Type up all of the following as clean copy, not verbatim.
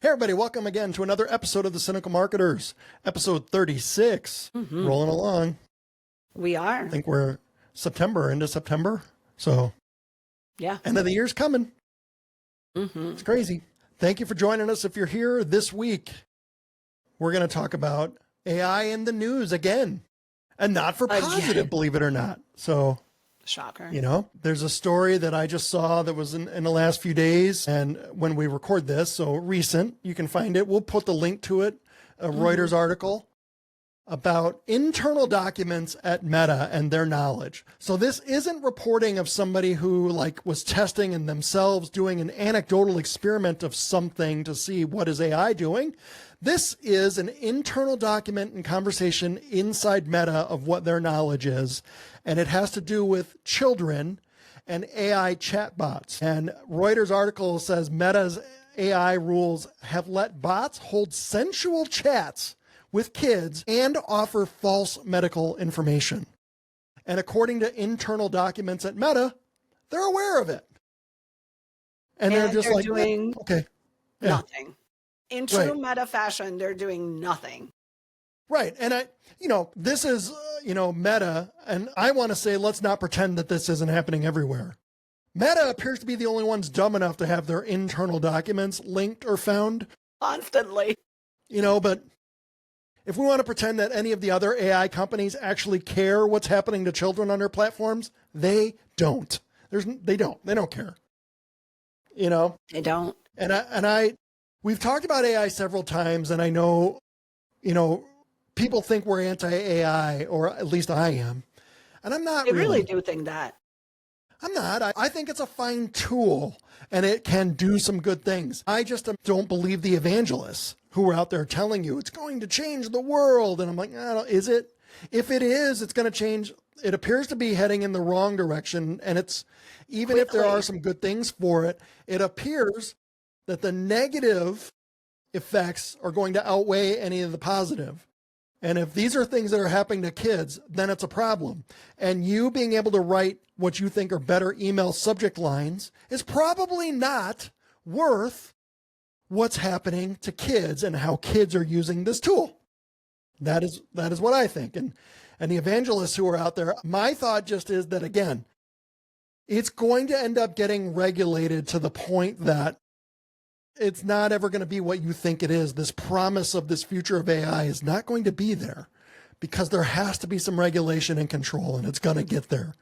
Hey everybody, welcome again to another episode of the Cynical Marketers, episode 36. Rolling along. We are. I think we're into September. So yeah, end of the year's coming. It's crazy. Thank you for joining us. If you're here this week, we're going to talk about AI in the news again, and not for positive, believe it or not. So shocker. You know, there's a story that I just saw that was in the last few days. And when we record this, so recent, you can find it. We'll put the link to it, a Reuters article about internal documents at Meta and their knowledge. So this isn't reporting of somebody who was testing and themselves doing an anecdotal experiment of something to see what is AI doing. This is an internal document and conversation inside Meta of what their knowledge is. And it has to do with children and AI chatbots. And Reuters article says Meta's AI rules have let bots hold sensual chats with kids and offer false medical information. And according to internal documents at Meta, they're aware of it. And they're just doing nothing. In true Right. Meta fashion, they're doing nothing. Right. And this is, Meta. And I want to say, let's not pretend that this isn't happening everywhere. Meta appears to be the only ones dumb enough to have their internal documents linked or found. Constantly. But if we want to pretend that any of the other AI companies actually care what's happening to children on their platforms, they don't. They don't care. They don't. And we've talked about AI several times, and I know, people think we're anti-AI, or at least I am. And I'm not really. They really do think that. I'm not. I think it's a fine tool, and it can do some good things. I just don't believe the evangelists who are out there telling you it's going to change the world. And I'm like, is it? If it is, it's going to change. It appears to be heading in the wrong direction. And it's, even if there are some good things for it, it appears that the negative effects are going to outweigh any of the positive. And if these are things that are happening to kids, then it's a problem. And you being able to write what you think are better email subject lines is probably not worth what's happening to kids and how kids are using this tool. That is what I think. And the evangelists who are out there, my thought just is that, again, it's going to end up getting regulated to the point that it's not ever going to be what you think it is. This promise of this future of AI is not going to be there, because there has to be some regulation and control, and it's going to get there.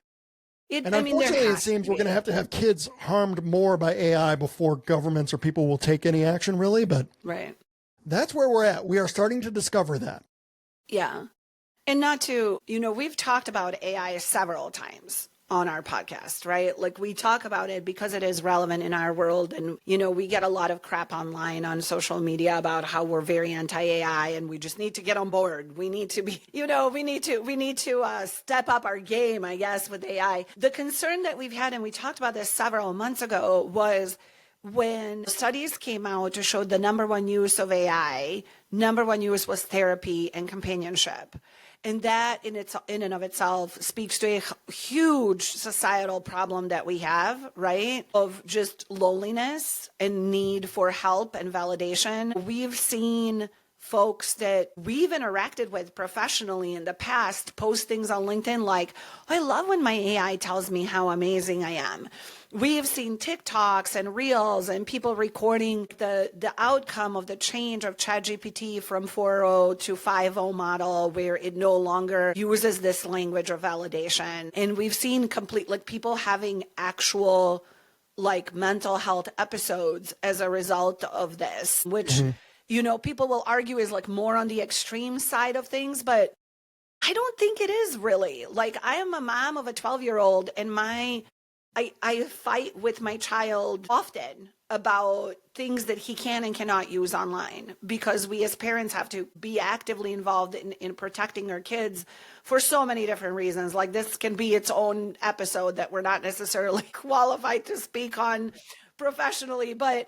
Unfortunately, it seems we're going to have kids harmed more by AI before governments or people will take any action, really. But that's where we're at. We are starting to discover that. Yeah. And not to, we've talked about AI several times on our podcast, right? We talk about it because it is relevant in our world. And, we get a lot of crap online on social media about how we're very anti-AI and we just need to get on board. We need to be, we need to step up our game, I guess, with AI. The concern that we've had, and we talked about this several months ago, was when studies came out to show the number one use of AI, number one use was therapy and companionship. And that in and of itself speaks to a huge societal problem that we have, right? Of just loneliness and need for help and validation. We've seen folks that we've interacted with professionally in the past post things on LinkedIn like, I love when my AI tells me how amazing I am. We have seen TikToks and Reels and people recording the outcome of the change of ChatGPT from 4.0 to 5.0 model, where it no longer uses this language of validation. And we've seen people having actual mental health episodes as a result of this, which, people will argue is more on the extreme side of things, but I don't think it is really. I am a mom of a 12-year-old, and I fight with my child often about things that he can and cannot use online, because we as parents have to be actively involved in protecting our kids for so many different reasons. This can be its own episode that we're not necessarily qualified to speak on professionally. But,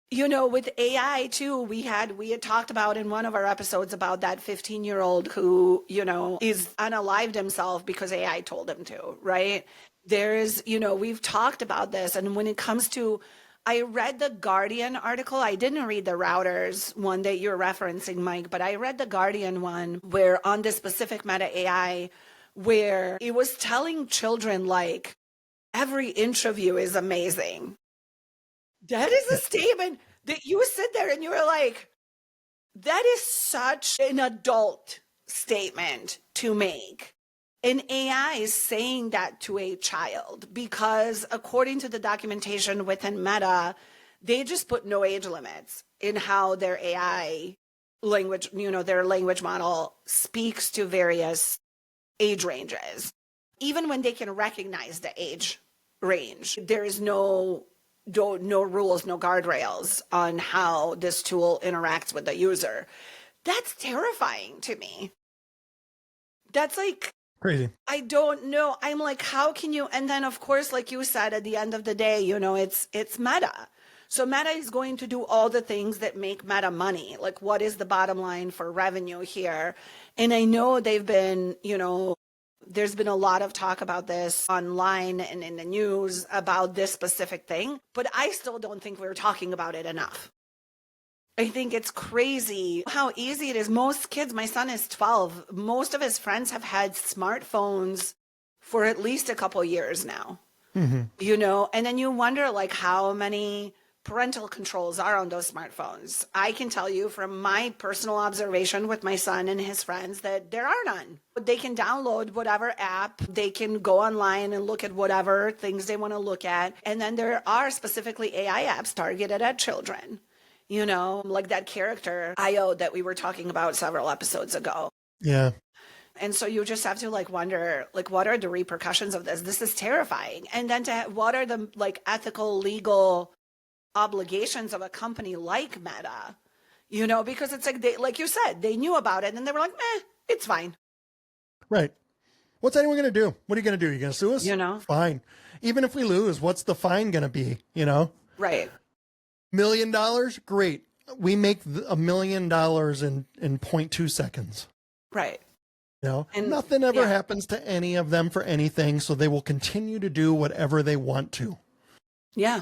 with AI too, we had talked about in one of our episodes about that 15-year-old who, is unalived himself because AI told him to, right? There's, we've talked about this. And when it comes to I read the Guardian article. I didn't read the Routers one that you're referencing, Mike, but I read the Guardian one where on this specific Meta AI, where it was telling children like every inch of you is amazing. That is a statement that you sit there and you were like, that is such an adult statement to make. An AI is saying that to a child because according to the documentation within Meta, they just put no age limits in how their AI language, their language model speaks to various age ranges. Even when they can recognize the age range, there is no rules, no guardrails on how this tool interacts with the user. That's terrifying to me. That's like crazy. I don't know. I'm like, how can you? And then, of course, like you said, at the end of the day, it's Meta. So Meta is going to do all the things that make Meta money. Like, what is the bottom line for revenue here? And I know they've been, there's been a lot of talk about this online and in the news about this specific thing, but I still don't think we're talking about it enough. I think it's crazy how easy it is. Most kids, my son is 12, most of his friends have had smartphones for at least a couple years now, and then you wonder like how many parental controls are on those smartphones. I can tell you from my personal observation with my son and his friends that there are none. They can download whatever app, they can go online and look at whatever things they want to look at. And then there are specifically AI apps targeted at children, like that character IO that we were talking about several episodes ago. Yeah. And so you just have to like wonder, like, what are the repercussions of this? This is terrifying. And then what are the like ethical, legal obligations of a company like Meta, because it's like like you said, they knew about it and they were like, it's fine. Right. What's anyone going to do? What are you going to do? You're going to sue us? Fine. Even if we lose, what's the fine going to be? Right. $1 million? Great. We make $1 million in 0.2 seconds. Right. And nothing ever happens to any of them for anything. So they will continue to do whatever they want to. Yeah.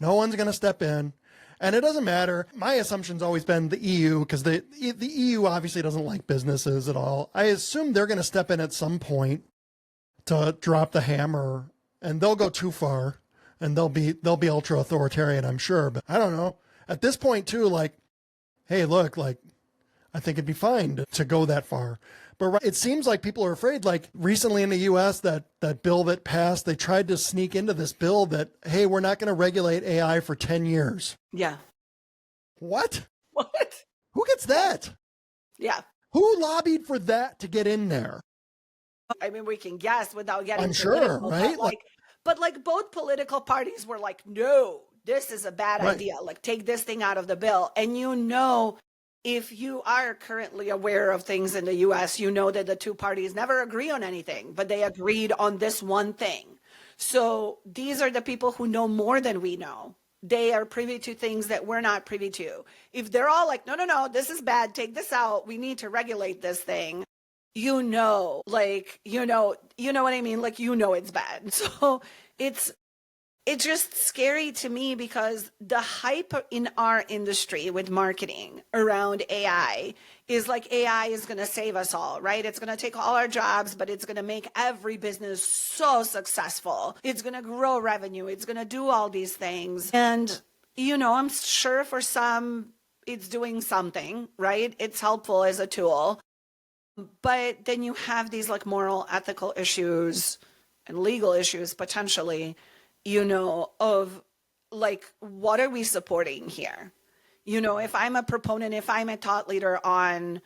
No one's going to step in. And it doesn't matter. My assumption's always been the EU, because the EU obviously doesn't like businesses at all. I assume they're going to step in at some point to drop the hammer, and they'll go too far, and they'll be ultra authoritarian, I'm sure. But I don't know. At this point too, like, hey, look, like, I think it'd be fine to go that far. But it seems like people are afraid. Like recently in the U.S., that bill that passed, they tried to sneak into this bill that, hey, we're not going to regulate AI for 10 years. Yeah. What? What? Who gets that? Yeah. Who lobbied for that to get in there? I mean, we can guess without getting I'm sure, right? But both political parties were like, no, this is a bad idea. Like, take this thing out of the bill. And if you are currently aware of things in the U.S., you know that the two parties never agree on anything, but they agreed on this one thing. So these are the people who know more than we know. They are privy to things that we're not privy to. If they're all like, no, this is bad, take this out, we need to regulate this thing, what I mean? Like, it's bad. So it's just scary to me because the hype in our industry with marketing around AI is like AI is going to save us all, right? It's going to take all our jobs, but it's going to make every business so successful. It's going to grow revenue. It's going to do all these things. And, I'm sure for some, it's doing something, right? It's helpful as a tool. But then you have these like moral, ethical issues and legal issues potentially, of like, what are we supporting here? If I'm a proponent, if I'm a thought leader on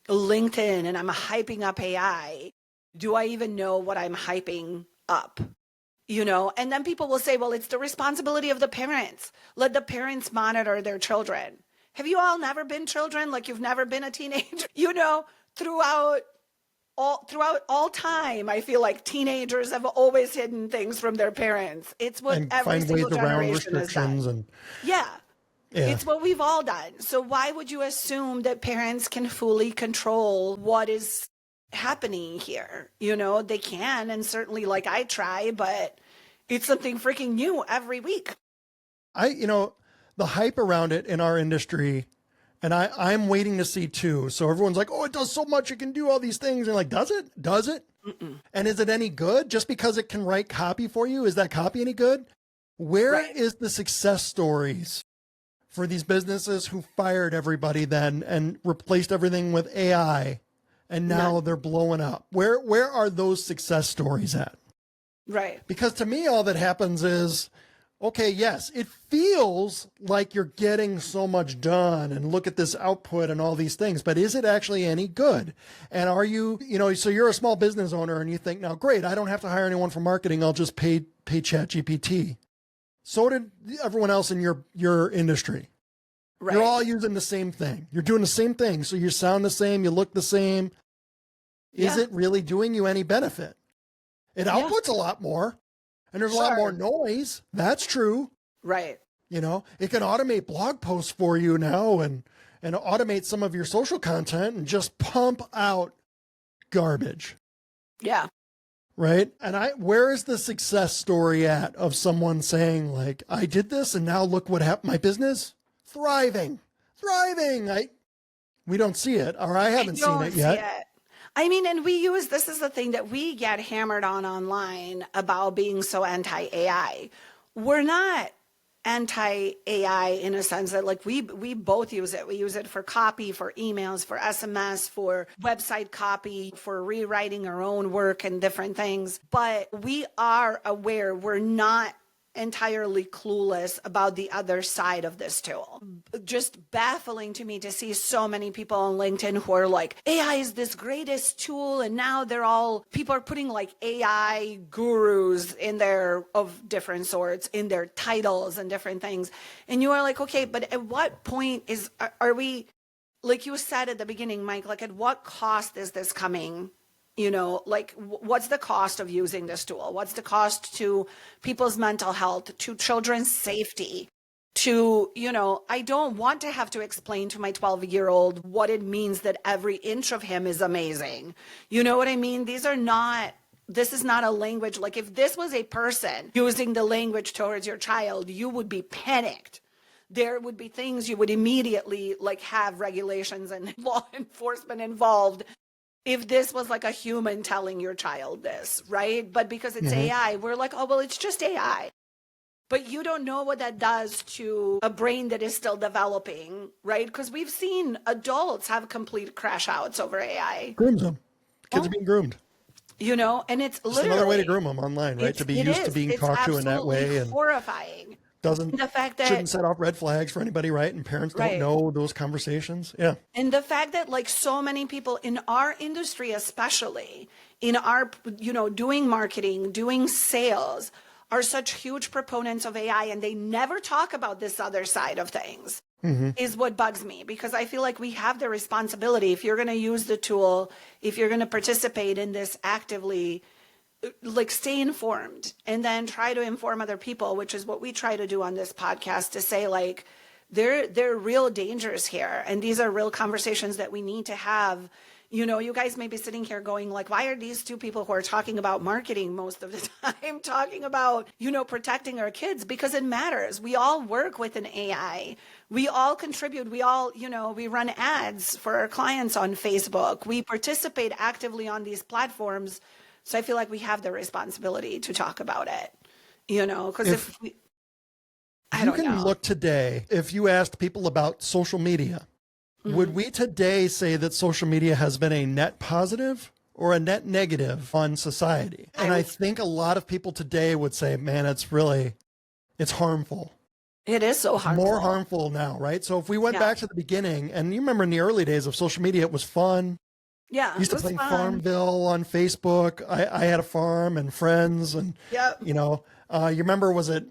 LinkedIn and I'm hyping up AI, do I even know what I'm hyping up? And then people will say, well, it's the responsibility of the parents. Let the parents monitor their children. Have you all never been children? Like, you've never been a teenager? Throughout all time, I feel like teenagers have always hidden things from their parents. It's what and every find single ways around generation has restrictions done. Yeah. It's what we've all done. So why would you assume that parents can fully control what is happening here? They can, and certainly like I try, but it's something freaking new every week. The hype around it in our industry, and I'm waiting to see too. So everyone's like, oh, it does so much. It can do all these things. And like, does it? Does it? Mm-mm. And is it any good? Just because it can write copy for you, is that copy any good? Where is the success stories for these businesses who fired everybody then and replaced everything with AI, and now they're blowing up? Where are those success stories at? Right. Because to me, all that happens is, okay, yes, it feels like you're getting so much done and look at this output and all these things, but is it actually any good? And are you, so you're a small business owner and you think, now, great, I don't have to hire anyone for marketing. I'll just pay ChatGPT. So did everyone else in your industry. Right. You're all using the same thing. You're doing the same thing. So you sound the same, you look the same. Is it really doing you any benefit? It outputs a lot more, and there's a lot more noise. That's true. Right. It can automate blog posts for you now and automate some of your social content and just pump out garbage. Yeah. Right. And where is the success story at of someone saying like, I did this and now look what happened. My business thriving. We don't see it, or I haven't seen it yet. I mean, and this is the thing that we get hammered on online about being so anti-AI. We're not anti-AI in a sense that like we both use it. We use it for copy, for emails, for SMS, for website copy, for rewriting our own work and different things. But we are aware we're not entirely clueless about the other side of this tool. Just baffling to me to see so many people on LinkedIn who are like, AI is this greatest tool, and now people are putting like AI gurus in there of different sorts in their titles and different things. And you are like, okay, but at what point are we, like you said at the beginning, Mike, like at what cost is this coming? Like what's the cost of using this tool? What's the cost to people's mental health, to children's safety, to, I don't want to have to explain to my 12-year-old what it means that every inch of him is amazing. You know what I mean? This is not a language. Like if this was a person using the language towards your child, you would be panicked. There would be things you would immediately like have regulations and law enforcement involved. If this was like a human telling your child this, right? But because it's AI, we're like, oh, well, it's just AI. But you don't know what that does to a brain that is still developing, right? Because we've seen adults have complete crash outs over AI. Grooms them. Kids are being groomed. And it's literally another way to groom them online, right? To be used to being talked to in that way. And horrifying. Shouldn't set off red flags for anybody, right? And parents don't know those conversations. Yeah. And the fact that like so many people in our industry, especially in our, doing marketing, doing sales, are such huge proponents of AI, and they never talk about this other side of things, is what bugs me, because I feel like we have the responsibility, if you're going to use the tool, if you're going to participate in this actively, like stay informed and then try to inform other people, which is what we try to do on this podcast, to say like, there are real dangers here. And these are real conversations that we need to have. You guys may be sitting here going like, why are these two people who are talking about marketing most of the time talking about, protecting our kids? Because it matters. We all work with an AI. We all contribute. We all, we run ads for our clients on Facebook. We participate actively on these platforms. So I feel like we have the responsibility to talk about it, because if we, I don't know. You can look today, if you asked people about social media, would we today say that social media has been a net positive or a net negative on society? And I think a lot of people today would say, man, it's harmful. It is so harmful. More harmful now, right? So if we went back to the beginning, and you remember in the early days of social media, it was fun. Yeah, used to play Farmville on Facebook. I had a farm and friends, and you remember, was it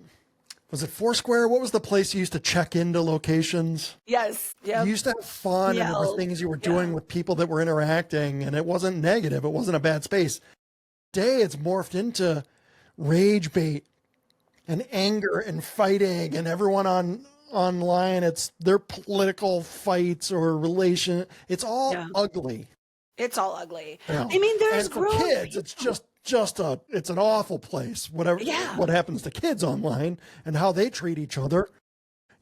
Foursquare? What was the place you used to check into locations? Yes. You used to have fun, and there were things you were doing with people that were interacting, and it wasn't negative. It wasn't a bad space. Today, it's morphed into rage bait and anger and fighting, and everyone online, it's their political fights or relation. It's all ugly. It's all ugly. Yeah. I mean, there's and for kids, it's just it's an awful place. Whatever, Yeah. what happens to kids online and how they treat each other.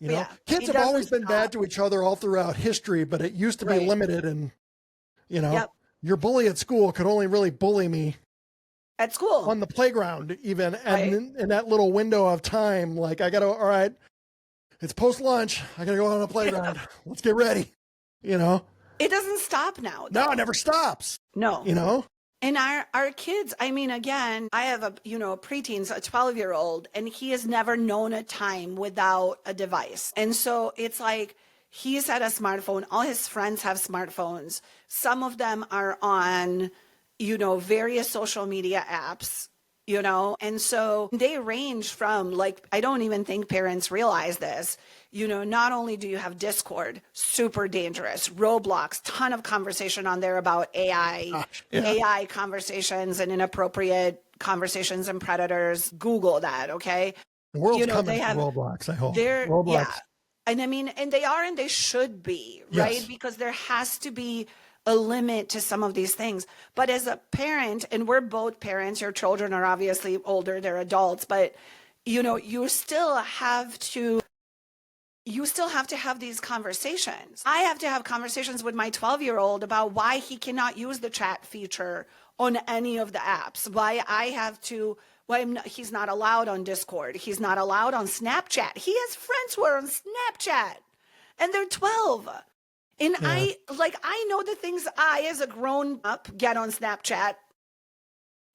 You know, Yeah. kids It have always doesn't been bad stop. to each other all throughout history, but it used to be Right. limited. And, you know, Yep. your bully at school could only really bully me At school. on the playground even. And Right. in that little window of time, like I got to, all right, it's post lunch. I got to go on the playground. Let's get ready. You know, It doesn't stop now. no, it never stops, No. you know? And our kids, I mean, again, I have a preteen, so a 12-year-old, and he has never known a time without a device. And so it's like he's had a smartphone. All his friends have smartphones. Some of them are on, various social media apps, and so they range from, like, I don't even think parents realize this. Not only do you have Discord, super dangerous, Roblox, ton of conversation on there about AI, AI conversations and inappropriate conversations and predators. Google that, okay? The world's They coming have to Roblox, I hope. they're Roblox. yeah. And I mean, and they are and they should be, right? Yes. Because there has to be a limit to some of these things. But as a parent, and we're both parents, your children are obviously older, they're adults, but you still have to have these conversations. I have to have conversations with my 12-year-old about why he cannot use the chat feature on any of the apps, he's not allowed on Discord. He's not allowed on Snapchat. He has friends who are on Snapchat and they're 12. And I know the things I, as a grown up, get on Snapchat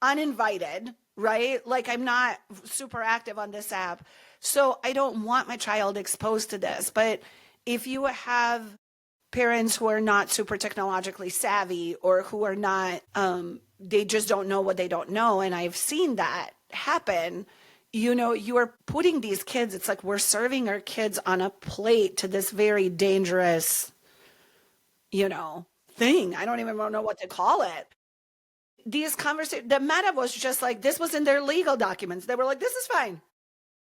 uninvited, right? Like, I'm not super active on this app. So I don't want my child exposed to this. But if you have parents who are not super technologically savvy or who are not, they just don't know what they don't know. And I've seen that happen. You are putting these kids, it's like we're serving our kids on a plate to this very dangerous, thing. I don't even know what to call it. These conversations, the Meta was just like, this was in their legal documents. They were like, this is fine.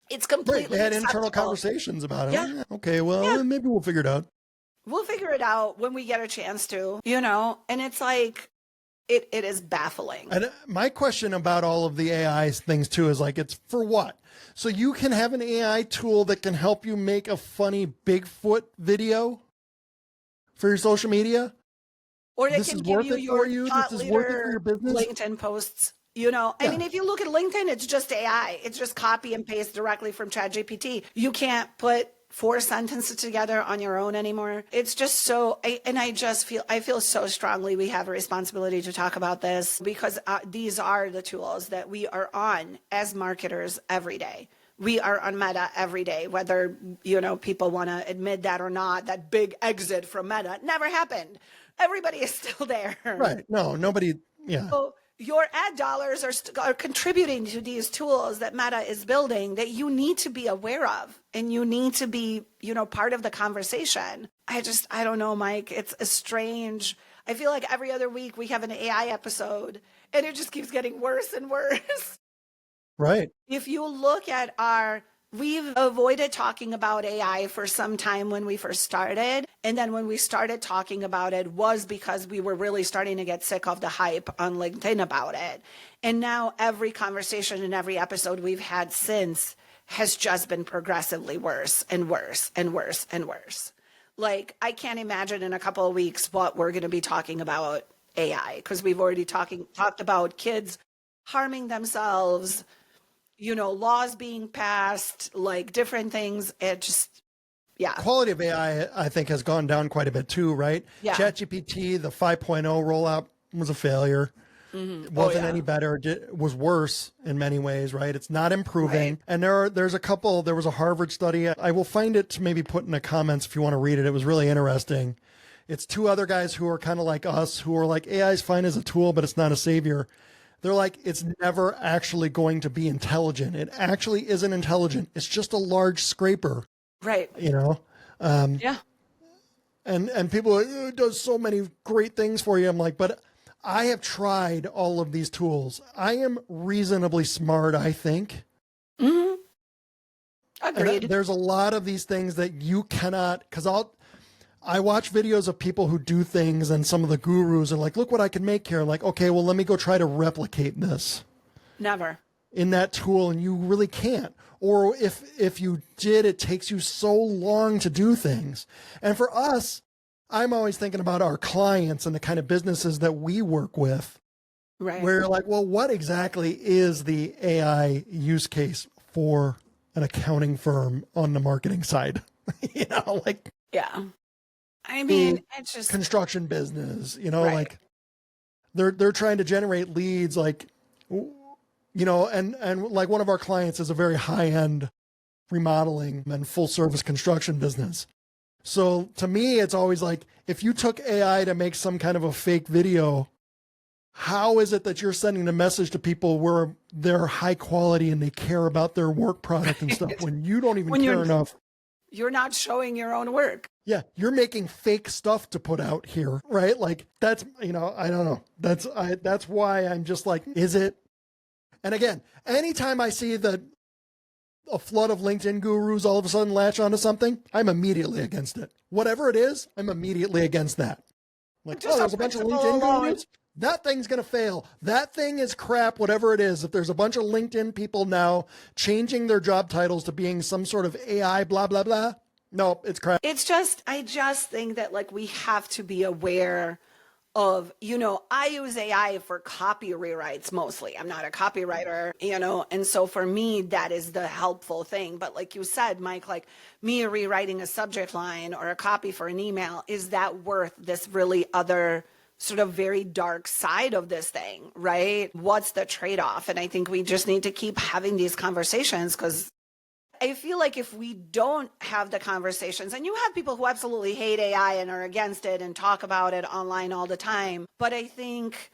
It's completely Right. They had internal acceptable. conversations about it. Yeah. Okay, well, maybe we'll figure it out. We'll figure it out when we get a chance to, and it's like, it is baffling. And my question about all of the AI things too is like, it's for what? So you can have an AI tool that can help you make a funny Bigfoot video for your social media? Or they This can is give worth you it your for you? thought This is worth it for leader your business? LinkedIn posts. I mean, if you look at LinkedIn, it's just AI. It's just copy and paste directly from ChatGPT. You can't put 4 sentences together on your own anymore. It's just so, I feel so strongly we have a responsibility to talk about this because these are the tools that we are on as marketers every day. We are on Meta every day, whether, people want to admit that or not. That big exit from Meta never happened. Everybody is still there. Right. No, nobody. Yeah. So your ad dollars are contributing to these tools that Meta is building that you need to be aware of and you need to be, part of the conversation. I don't know, Mike. It's a strange. I feel like every other week we have an AI episode and it just keeps getting worse and worse. Right. If you look at we've avoided talking about AI for some time when we first started. And then when we started talking about it was because we were really starting to get sick of the hype on LinkedIn about it. And now every conversation and every episode we've had since has just been progressively worse and worse and worse and worse. Like, I can't imagine in a couple of weeks what we're going to be talking about AI because we've already talked about kids harming themselves, laws being passed, like different things. It just, Quality of AI, I think, has gone down quite a bit too, right? Yeah. ChatGPT, the 5.0 rollout was a failure. It wasn't any better. It was worse in many ways, right? It's not improving. Right. And there was a Harvard study. I will find it to maybe put in the comments if you want to read it. It was really interesting. It's 2 other guys who are kind of like us, who are like, AI is fine as a tool, but it's not a savior. They're like, it's never actually going to be intelligent. It actually isn't intelligent. It's just a large scraper. right. Yeah. And people are like, it does so many great things for you. I'm like, but I have tried all of these tools. I am reasonably smart, I think. Agreed. And there's a lot of these things that you cannot, because I watch videos of people who do things and some of the gurus are like, look what I can make here. Like, okay, well, let me go try to replicate this. Never. In that tool, and you really can't. Or if you did, it takes you so long to do things. And for us, I'm always thinking about our clients and the kind of businesses that we work with. Right. Where you're like, well, what exactly is the AI use case for an accounting firm on the marketing side? You know, like, yeah. I mean, it's just construction business, you know, right. like they're trying to generate leads, like, you know, and like one of our clients is a very high-end remodeling and full service construction business. So to me, it's always like, if you took AI to make some kind of a fake video, how is it that you're sending a message to people where they're high quality and they care about their work product and stuff when you don't even care enough? You're not showing your own work. Yeah, you're making fake stuff to put out here, right? Like that's, you know, I don't know. That's why I'm just like, is it? And again, anytime I see a flood of LinkedIn gurus all of a sudden latch onto something, I'm immediately against it. Whatever it is, I'm immediately against that. Like, oh, there's a bunch of LinkedIn gurus. That thing's going to fail. That thing is crap, whatever it is. If there's a bunch of LinkedIn people now changing their job titles to being some sort of AI, blah, blah, blah. No, it's crap. It's just, I just think that like we have to be aware of, you know, I use AI for copy rewrites mostly. I'm not a copywriter, you know, and so for me, that is the helpful thing. But like you said, Mike, like me rewriting a subject line or a copy for an email, is that worth this really other sort of very dark side of this thing, right? What's the trade-off? And I think we just need to keep having these conversations, because I feel like if we don't have the conversations, and you have people who absolutely hate AI and are against it and talk about it online all the time, but I think,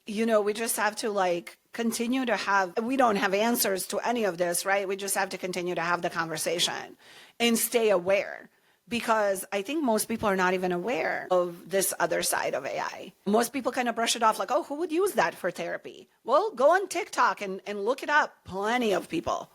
you know, we just have to like continue to have, we don't have answers to any of this, right? We just have to continue to have the conversation and stay aware. Because I think most people are not even aware of this other side of AI. Most people kind of brush it off like, oh, who would use that for therapy? Well, go on TikTok and look it up. Plenty of people,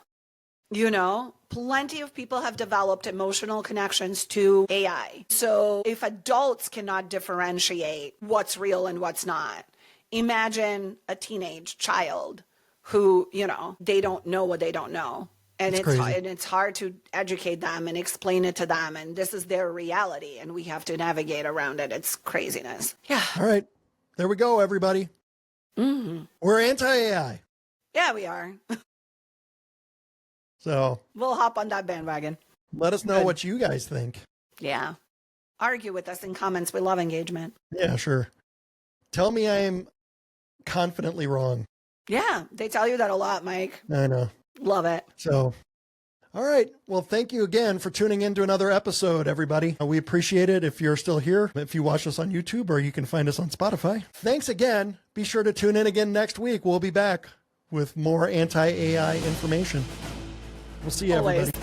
you know, plenty of people have developed emotional connections to AI. So if adults cannot differentiate what's real and what's not, imagine a teenage child who, you know, they don't know what they don't know. And it's hard to educate them and explain it to them. And this is their reality. And we have to navigate around it. It's craziness. Yeah. All right. There we go, everybody. Mm-hmm. We're anti-AI. Yeah, we are. So we'll hop on that bandwagon. Let us know what you guys think. Yeah. Argue with us in comments. We love engagement. Yeah, sure. Tell me I am confidently wrong. Yeah. They tell you that a lot, Mike. I know. Love it. So, all right. Well, thank you again for tuning in to another episode, everybody. We appreciate it if you're still here, if you watch us on YouTube, or you can find us on Spotify. Thanks again. Be sure to tune in again next week. We'll be back with more anti-AI information. We'll see you, everybody.